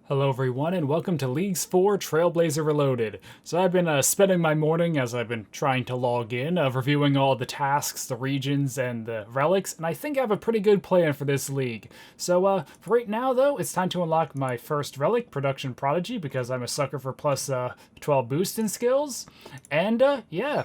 Hello everyone and welcome to Leagues 4 Trailblazer Reloaded. So I've been spending my morning as I've been trying to log in, reviewing all the tasks, the regions, and the relics, and I think I have a pretty good plan for this league. So for right now though, it's time to unlock my first relic, Production Prodigy, because I'm a sucker for plus 12 boost in skills. And yeah.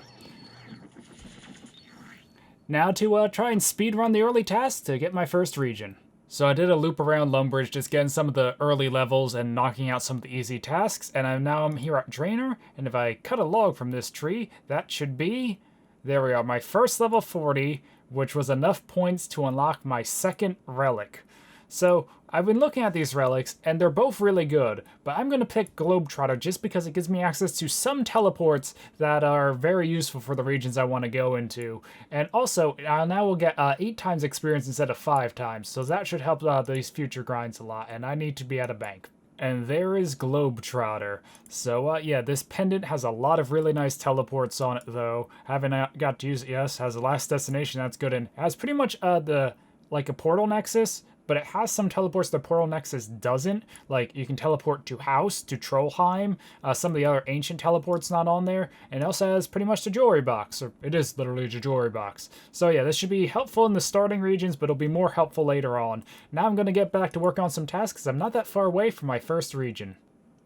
Now to try and speedrun the early tasks to get my first region. So I did a loop around Lumbridge, just getting some of the early levels and knocking out some of the easy tasks, and I'm here at Drainer, and if I cut a log from this tree, that should be, there we are, my first level 40, which was enough points to unlock my second relic. So I've been looking at these relics, and they're both really good, but I'm going to pick Globetrotter just because it gives me access to some teleports that are very useful for the regions I want to go into. And also, I now will get 8 times experience instead of 5 times, so that should help these future grinds a lot, and I need to be at a bank. And there is Globetrotter. So, yeah, this pendant has a lot of really nice teleports on it, though. Haven't got to use it, yes. Has a last destination, that's good. And it has pretty much like a portal nexus, but it has some teleports the Portal Nexus doesn't. Like, you can teleport to House, to Trollheim, some of the other ancient teleports not on there, and it also has pretty much the Jewelry Box, or it is literally a Jewelry Box. So yeah, this should be helpful in the starting regions, but it'll be more helpful later on. Now I'm going to get back to work on some tasks, because I'm not that far away from my first region.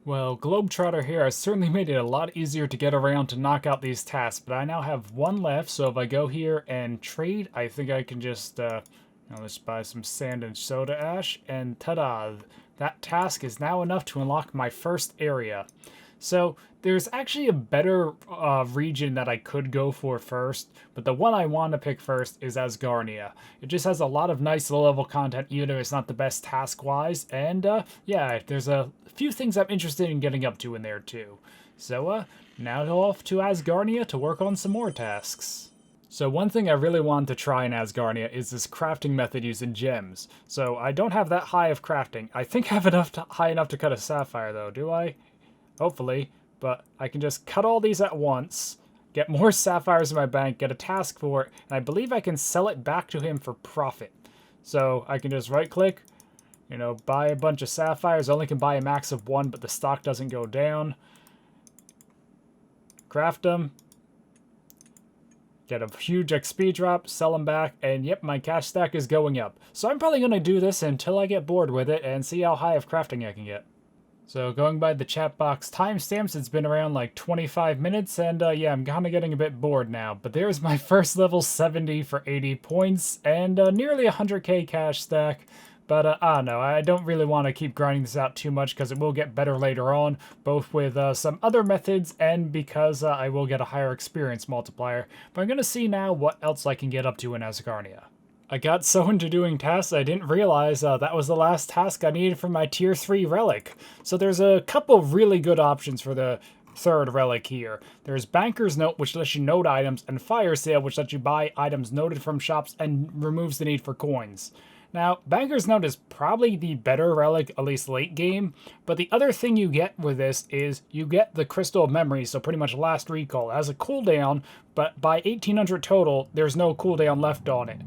Well, Globetrotter here has certainly made it a lot easier to get around to knock out these tasks, but I now have one left, so if I go here and trade, I think I can just, now let's buy some sand and soda ash, and ta-da! That task is now enough to unlock my first area. So there's actually a better region that I could go for first, but the one I want to pick first is Asgarnia. It just has a lot of nice low-level content, even if it's not the best task-wise, and yeah, there's a few things I'm interested in getting up to in there too. So now off to Asgarnia to work on some more tasks. So one thing I really wanted to try in Asgarnia is this crafting method using gems. So I don't have that high of crafting. I think I have high enough to cut a sapphire though, do I? Hopefully. But I can just cut all these at once, get more sapphires in my bank, get a task for it, and I believe I can sell it back to him for profit. So I can just right click, buy a bunch of sapphires. I only can buy a max of 1, but the stock doesn't go down. Craft them. Get a huge XP drop, sell them back, and yep, my cash stack is going up. So I'm probably going to do this until I get bored with it and see how high of crafting I can get. So going by the chat box timestamps, it's been around like 25 minutes, and yeah, I'm kind of getting a bit bored now. But there's my first level 70 for 80 points, and nearly 100k cash stack. But I don't know, I don't really want to keep grinding this out too much because it will get better later on, both with some other methods and because I will get a higher experience multiplier. But I'm going to see now what else I can get up to in Asgarnia. I got so into doing tasks I didn't realize that was the last task I needed for my tier 3 relic. So there's a couple of really good options for the third relic here. There's Banker's Note, which lets you note items, and Fire Sale, which lets you buy items noted from shops and removes the need for coins. Now, Banker's Note is probably the better relic, at least late game, but the other thing you get with this is you get the Crystal of Memory, so pretty much last recall. It has a cooldown, but by 1800 total, there's no cooldown left on it.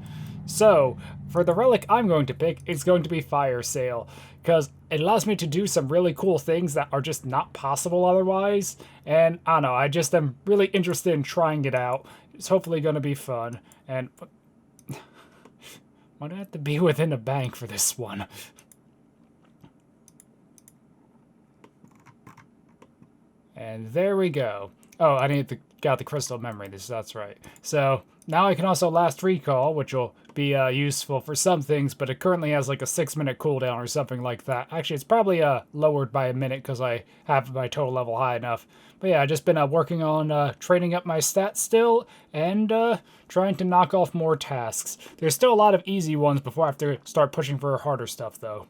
So, for the relic I'm going to pick, it's going to be Fire Sale, because it allows me to do some really cool things that are just not possible otherwise, and I don't know, I just am really interested in trying it out. It's hopefully going to be fun, and why do I have to be within a bank for this one? And there we go. Oh, I got the Crystal Memory, that's right. So now I can also last recall, which will be useful for some things, but it currently has like a 6-minute cooldown or something like that. Actually, it's probably lowered by a minute because I have my total level high enough. But yeah, I've just been working on training up my stats still and trying to knock off more tasks. There's still a lot of easy ones before I have to start pushing for harder stuff though.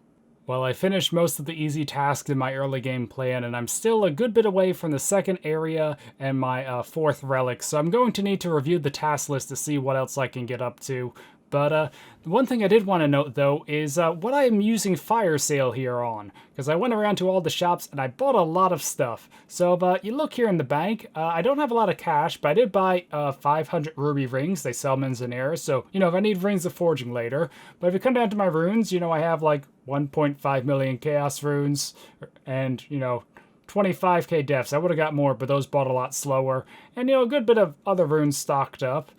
Well, I finished most of the easy tasks in my early game plan, and I'm still a good bit away from the second area and my fourth relic, so I'm going to need to review the task list to see what else I can get up to. But one thing I did want to note, though, is what I am using fire sale here on. Because I went around to all the shops and I bought a lot of stuff. So if you look here in the bank, I don't have a lot of cash, but I did buy 500 ruby rings. They sell them in Zanera. So, if I need rings of forging later. But if you come down to my runes, I have like 1.5 million chaos runes and, 25k deaths. I would have got more, but those bought a lot slower. And, a good bit of other runes stocked up.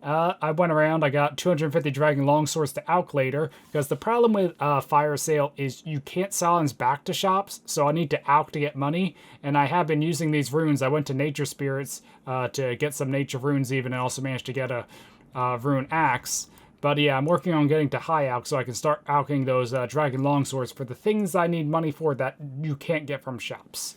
I went around, I got 250 Dragon Longswords to Alk later, because the problem with fire sale is you can't silence back to shops, so I need to Alk to get money, and I have been using these runes. I went to Nature Spirits to get some nature runes even, and also managed to get a rune axe. But yeah, I'm working on getting to high Alk so I can start Alking those Dragon Longswords for the things I need money for that you can't get from shops.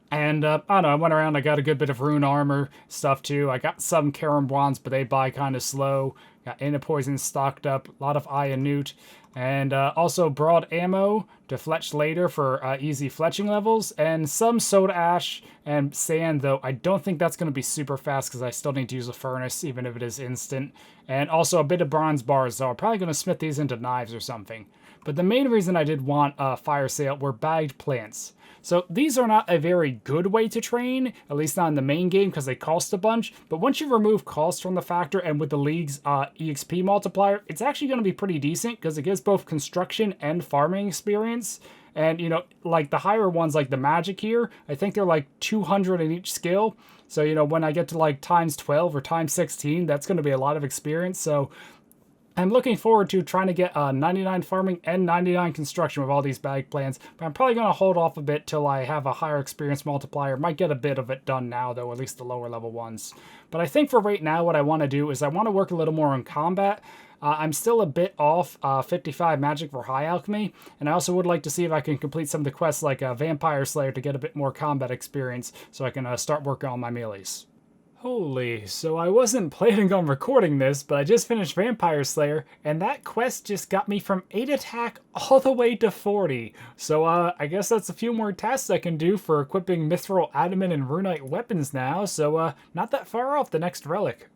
And, I don't know, I went around, I got a good bit of rune armor stuff, too. I got some Karamjas, but they buy kind of slow. Got Inner Poison stocked up, a lot of Iron Newt. And also broad ammo to fletch later for easy fletching levels. And some soda ash and sand, though I don't think that's going to be super fast because I still need to use a furnace, even if it is instant. And also a bit of bronze bars, so I'm probably going to smith these into knives or something. But the main reason I did want fire sale were bagged plants. So these are not a very good way to train, at least not in the main game because they cost a bunch. But once you remove cost from the factor and with the League's EXP multiplier, it's actually going to be pretty decent because it gives both construction and farming experience. And, like the higher ones, like the magic here, I think they're like 200 in each skill. So, when I get to like times 12 or times 16, that's going to be a lot of experience. So I'm looking forward to trying to get 99 farming and 99 construction with all these bag plans, but I'm probably going to hold off a bit till I have a higher experience multiplier. Might get a bit of it done now, though, at least the lower level ones. But I think for right now, what I want to do is I want to work a little more on combat. I'm still a bit off 55 magic for high alchemy, and I also would like to see if I can complete some of the quests like Vampire Slayer to get a bit more combat experience so I can start working on my melees. Holy, so I wasn't planning on recording this, but I just finished Vampire Slayer, and that quest just got me from 8 attack all the way to 40. So I guess that's a few more tasks I can do for equipping Mithril, Adamant, and Runite weapons now, so not that far off the next relic.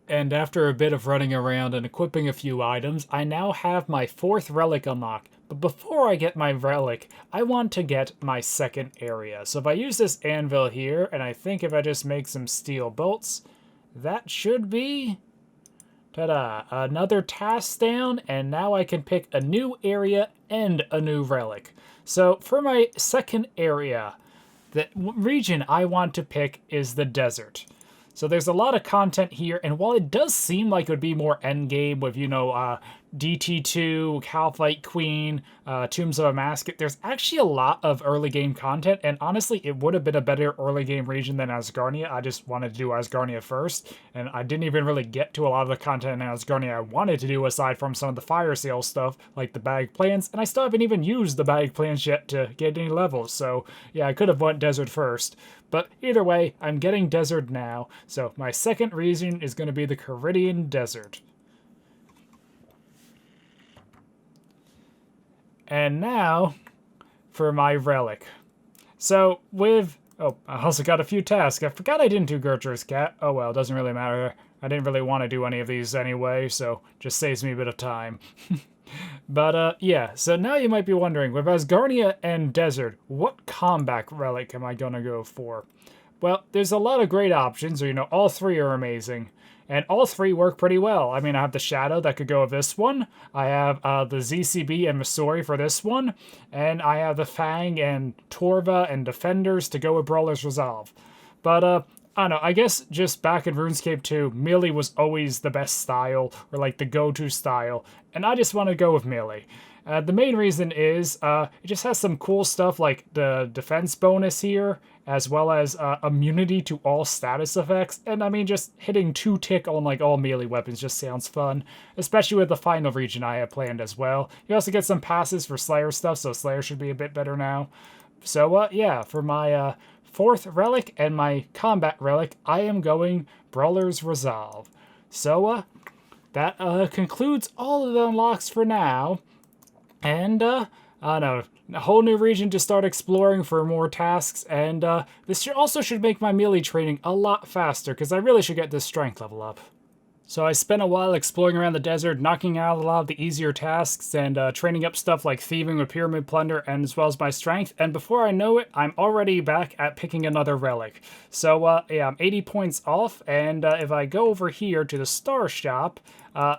And after a bit of running around and equipping a few items, I now have my 4th relic unlocked. But before I get my relic, I want to get my second area. So if I use this anvil here, and I think if I just make some steel bolts, that should be, ta-da, another task down, and now I can pick a new area and a new relic. So for my second area, the region I want to pick is the desert. So there's a lot of content here, and while it does seem like it would be more endgame with, DT2, Calphite Queen, Tombs of a Masket, there's actually a lot of early game content, and honestly, it would have been a better early game region than Asgarnia. I just wanted to do Asgarnia first, and I didn't even really get to a lot of the content in Asgarnia I wanted to do aside from some of the fire sale stuff, like the bag plans, and I still haven't even used the bag plans yet to get any levels, so yeah, I could have went desert first. But either way, I'm getting desert now, so my second region is going to be the Caridian Desert. And now, for my relic. So, I also got a few tasks. I forgot I didn't do Gertrude's Cat. Oh well, doesn't really matter. I didn't really want to do any of these anyway, so just saves me a bit of time. But, yeah, so now you might be wondering, with Asgarnia and Desert, what combat relic am I gonna go for? Well, there's a lot of great options, or, all 3 are amazing. And all 3 work pretty well. I mean, I have the Shadow that could go with this one. I have the ZCB and Missouri for this one. And I have the Fang and Torva and Defenders to go with Brawler's Resolve. But, I don't know, I guess just back in RuneScape 2, melee was always the best style, or like the go-to style. And I just want to go with melee. The main reason is it just has some cool stuff like the defense bonus here, as well as immunity to all status effects. And I mean, just hitting 2 tick on like all melee weapons just sounds fun, especially with the final region I have planned as well. You also get some passes for Slayer stuff, so Slayer should be a bit better now. So yeah, for my 4th relic and my combat relic, I am going Brawler's Resolve. So that concludes all of the unlocks for now. And, I don't know, a whole new region to start exploring for more tasks, and this also should make my melee training a lot faster, because I really should get this strength level up. So I spent a while exploring around the desert, knocking out a lot of the easier tasks and training up stuff like thieving with pyramid plunder and as well as my strength. And before I know it, I'm already back at picking another relic. So yeah, I'm 80 points off. And if I go over here to the star shop,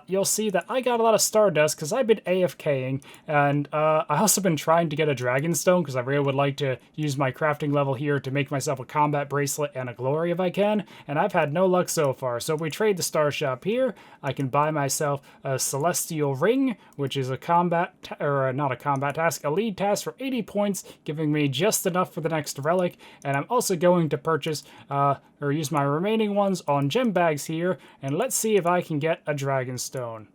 you'll see that I got a lot of Stardust because I've been AFKing, and I also been trying to get a Dragon Stone because I really would like to use my crafting level here to make myself a combat bracelet and a glory if I can, and I've had no luck so far. So if we trade the star shop here, I can buy myself a Celestial Ring, which is a not a combat task, a lead task for 80 points, giving me just enough for the next relic, and I'm also going to purchase or use my remaining ones on gem bags here, and let's see if I can get a Dragon Stone.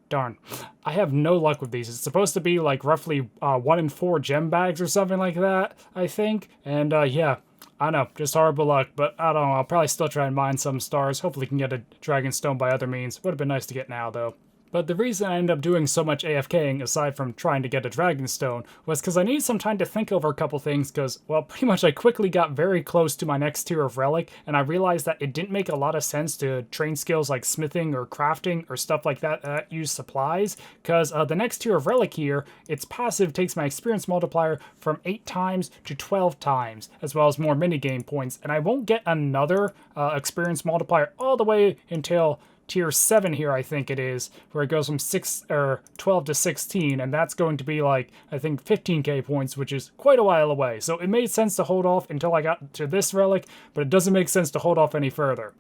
Darn. I have no luck with these. It's supposed to be like roughly 1 in 4 gem bags or something like that, I think. And yeah, I know, just horrible luck, but I don't know. I'll probably still try and mine some stars. Hopefully can get a Dragon Stone by other means. Would have been nice to get now, though. But the reason I ended up doing so much AFKing, aside from trying to get a Dragon Stone, was because I needed some time to think over a couple things, because, well, pretty much I quickly got very close to my next tier of relic, and I realized that it didn't make a lot of sense to train skills like smithing or crafting or stuff like that that use supplies, because the next tier of relic here, its passive takes my experience multiplier from 8 times to 12 times, as well as more minigame points, and I won't get another experience multiplier all the way until tier 7 here, I think it is, where it goes from 12 to 16, and that's going to be like, I think 15k points, which is quite a while away. So it made sense to hold off until I got to this relic, but it doesn't make sense to hold off any further.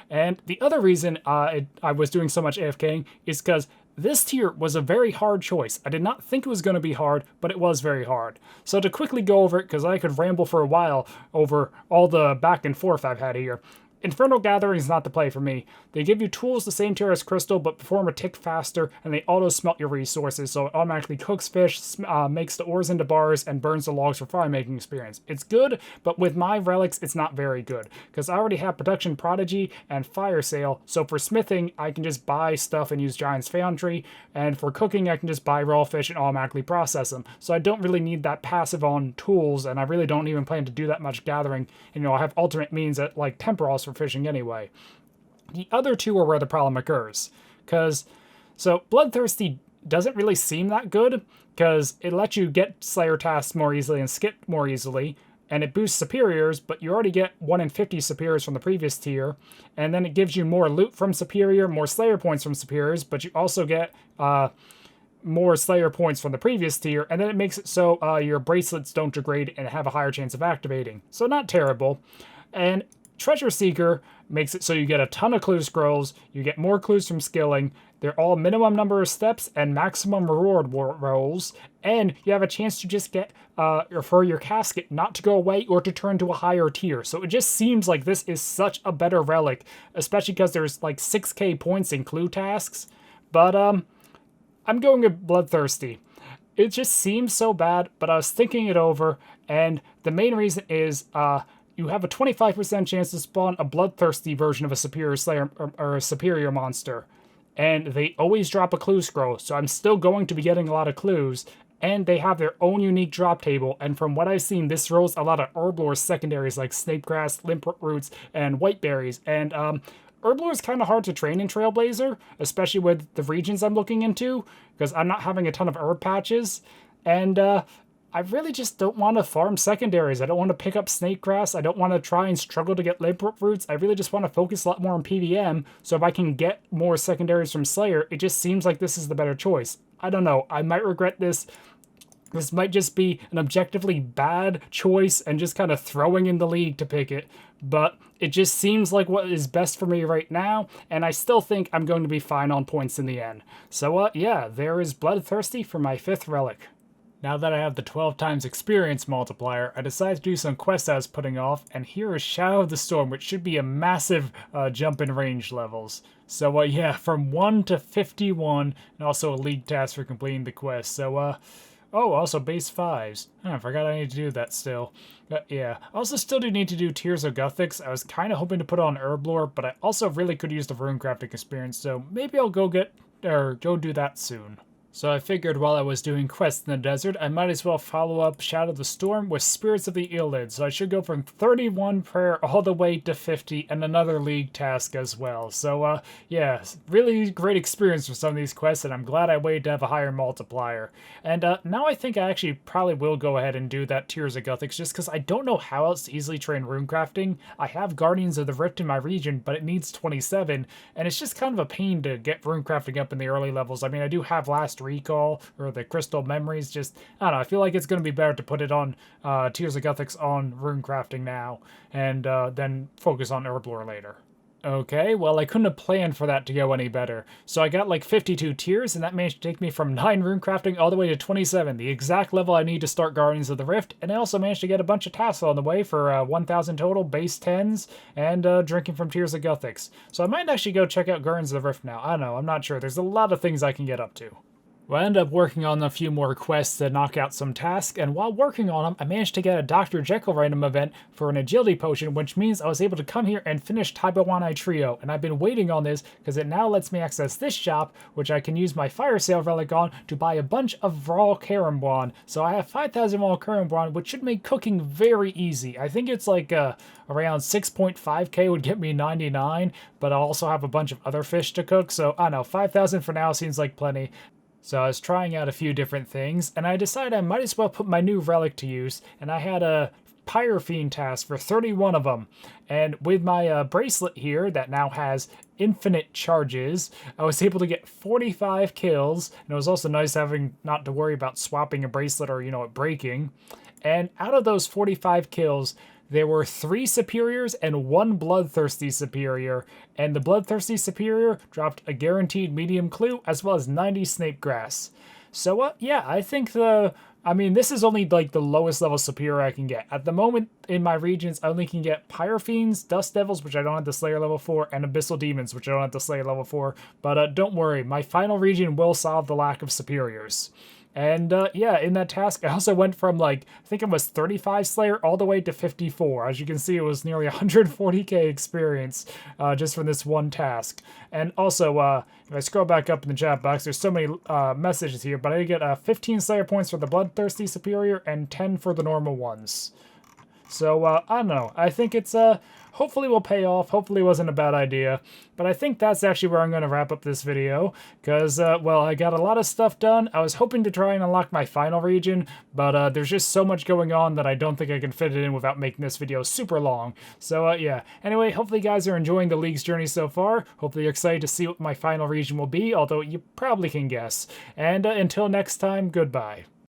And the other reason I was doing so much AFKing is because this tier was a very hard choice. I did not think it was going to be hard, but it was very hard. So to quickly go over it, because I could ramble for a while over all the back and forth I've had here, Infernal Gathering is not the play for me. They give you tools the same tier as Crystal, but perform a tick faster, and they auto-smelt your resources, so it automatically cooks fish, makes the ores into bars, and burns the logs for fire-making experience. It's good, but with my relics, it's not very good, because I already have Production Prodigy and Fire Sale, so for smithing, I can just buy stuff and use Giant's Foundry, and for cooking, I can just buy raw fish and automatically process them. So I don't really need that passive on tools, and I really don't even plan to do that much gathering. And, I have alternate means at, like, Temporals for fishing anyway. The other two are where the problem occurs, so Bloodthirsty doesn't really seem that good, because it lets you get Slayer tasks more easily and skip more easily, and it boosts Superiors, but you already get 1 in 50 Superiors from the previous tier, and then it gives you more loot from Superior, more Slayer points from Superiors, but you also get more Slayer points from the previous tier, and then it makes it so your bracelets don't degrade and have a higher chance of activating. So not terrible. And Treasure Seeker makes it so you get a ton of clue scrolls, you get more clues from skilling, they're all minimum number of steps and maximum reward rolls, and you have a chance to just get for your casket not to go away or to turn to a higher tier. So it just seems like this is such a better relic, especially because there's like 6k points in clue tasks. But I'm going with Bloodthirsty. It just seems so bad, but I was thinking it over, and the main reason is you have a 25% chance to spawn a Bloodthirsty version of a Superior Slayer or a Superior monster. And they always drop a clue scroll, so I'm still going to be getting a lot of clues. And they have their own unique drop table, and from what I've seen, this rolls a lot of Herblore secondaries like Snapegrass, Limp Roots, and Whiteberries. And Herblore is kind of hard to train in Trailblazer, especially with the regions I'm looking into, because I'm not having a ton of herb patches. And I really just don't want to farm secondaries. I don't want to pick up Snakegrass. I don't want to try and struggle to get Limp Roots. I really just want to focus a lot more on PVM, so if I can get more secondaries from Slayer, it just seems like this is the better choice. I don't know. I might regret this. This might just be an objectively bad choice and just kind of throwing in the league to pick it, but it just seems like what is best for me right now, and I still think I'm going to be fine on points in the end. So yeah, there is Bloodthirsty for my 5th relic. Now that I have the 12 times experience multiplier, I decided to do some quests I was putting off, and here is Shadow of the Storm, which should be a massive jump in range levels. So yeah, from 1 to 51, and also a league task for completing the quest. So oh, also base 5s. I forgot I need to do that still. But yeah, I also still do need to do Tears of Guthix. I was kind of hoping to put on Herblore, but I also really could use the Runecrafting experience, so maybe I'll go do that soon. So I figured while I was doing quests in the desert, I might as well follow up Shadow of the Storm with Spirits of the Illid. So I should go from 31 prayer all the way to 50 and another league task as well. So yeah, really great experience for some of these quests, and I'm glad I waited to have a higher multiplier. And now I think I actually probably will go ahead and do that Tears of Gothics, just because I don't know how else to easily train runecrafting. I have Guardians of the Rift in my region, but it needs 27, and it's just kind of a pain to get runecrafting up in the early levels. I mean, I do have Last Recall or the Crystal Memories. Just, I don't know, I feel like it's going to be better to put it on Tears of Gothics on runecrafting now, and then focus on Herblore later. Okay, well, I couldn't have planned for that to go any better. So I got like 52 tiers, and that managed to take me from 9 runecrafting all the way to 27, the exact level I need to start Guardians of the Rift, and I also managed to get a bunch of tasks on the way for 1,000 total, base 10s, and drinking from Tears of Gothics. So I might actually go check out Guardians of the Rift now. I don't know, I'm not sure. There's a lot of things I can get up to. Well, I ended up working on a few more quests to knock out some tasks, and while working on them, I managed to get a Dr. Jekyll random event for an agility potion, which means I was able to come here and finish Taibawanai Trio, and I've been waiting on this because it now lets me access this shop, which I can use my Fire Sale relic on to buy a bunch of raw Karamja. So I have 5,000 raw Karamja, which should make cooking very easy. I think it's like around 6.5k would get me 99, but I also have a bunch of other fish to cook, so I don't know, 5,000 for now seems like plenty. So I was trying out a few different things, and I decided I might as well put my new relic to use, and I had a Pyrophene task for 31 of them. And with my bracelet here that now has infinite charges, I was able to get 45 kills, and it was also nice having not to worry about swapping a bracelet or, it breaking. And out of those 45 kills, there were 3 superiors and 1 bloodthirsty superior, and the bloodthirsty superior dropped a guaranteed medium clue as well as 90 snape grass. So yeah, I think this is only like the lowest level superior I can get. At the moment in my regions, I only can get Pyrophenes, Dust Devils, which I don't have the Slayer level 4, and Abyssal Demons, which I don't have the Slayer level 4. But don't worry, my final region will solve the lack of superiors. And yeah, in that task, I also went from I think it was 35 Slayer all the way to 54. As you can see, it was nearly 140k experience just from this one task. And also, if I scroll back up in the chat box, there's so many messages here, but I get 15 Slayer points for the Bloodthirsty Superior and 10 for the normal ones. So, I don't know. I think it's, hopefully will pay off. Hopefully it wasn't a bad idea. But I think that's actually where I'm going to wrap up this video. Because, well, I got a lot of stuff done. I was hoping to try and unlock my final region. But there's just so much going on that I don't think I can fit it in without making this video super long. So, yeah. Anyway, hopefully you guys are enjoying the League's journey so far. Hopefully you're excited to see what my final region will be. Although you probably can guess. And until next time, goodbye.